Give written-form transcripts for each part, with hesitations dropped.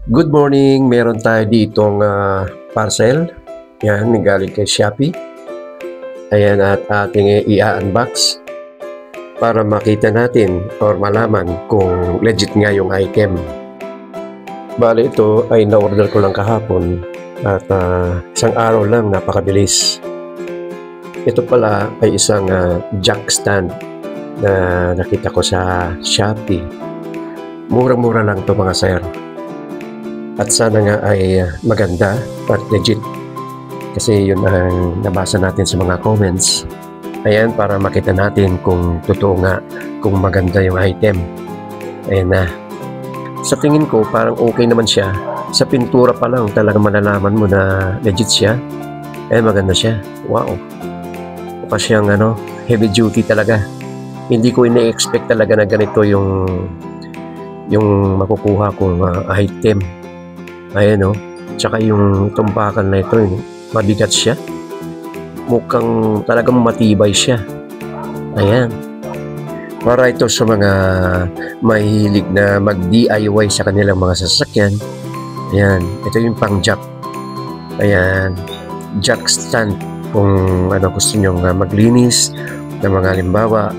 Good morning! Meron tayo ditong parcel. Yan, galing kay Shopee. Ayan, at ating i-unbox para makita natin or malaman kung legit nga yung item. Bale, ito ay na-order ko lang kahapon at isang araw lang, napakabilis. Ito pala ay isang jack stand na nakita ko sa Shopee. Murang-mura lang to mga sir. At sana nga ay maganda at legit. Kasi yun ang nabasa natin sa mga comments. Ayan, para makita natin kung totoo nga, kung maganda yung item. Ayan na. Sa tingin ko, parang okay naman siya. Sa pintura pa lang, talagang malalaman mo na legit siya. Ayan, maganda siya. Wow. Mukha siyang heavy duty talaga. Hindi ko ina-expect talaga na ganito yung makukuha kong item. Ayan tsaka yung tumbakan na ito, mabigat siya. Mukhang talagang matibay siya. Ayan. Para ito sa mga mahilig na mag-DIY sa kanilang mga sasakyan. Ayan. Ito yung pang jack. Ayan. Jack stand. Kung gusto nyo maglinis ng mga halimbawa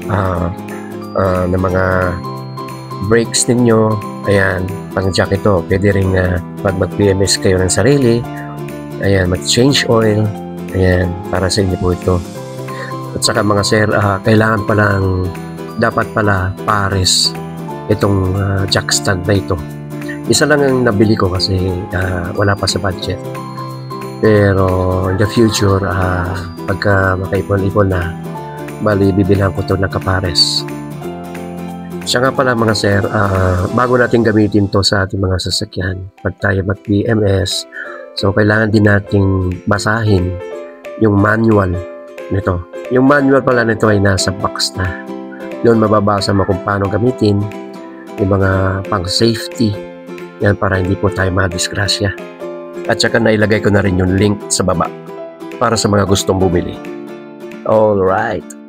ng mga brakes ninyo. Ayan, pang jack ito. Pwede rin pag mag-PMS kayo ng sarili. Ayan, mag-change oil. Ayan, para sa inyo po ito. At saka mga sir, kailangan palang, dapat pala pares itong jack stand na ito. Isa lang ang nabili ko kasi wala pa sa budget. Pero in the future, pagka makaipon-ipon na, bali bibilhan ko ito ng kapares. Siya nga pala mga sir, bago natin gamitin to sa ating mga sasakyan, pag tayo mag-PMS, so kailangan din nating basahin yung manual nito. Yung manual pala nito ay nasa box na. Doon mababasa mo kung paano gamitin yung mga pang safety. Yan, para hindi po tayo madisgrasya. At saka nailagay ko na rin yung link sa baba para sa mga gustong bumili. Alright.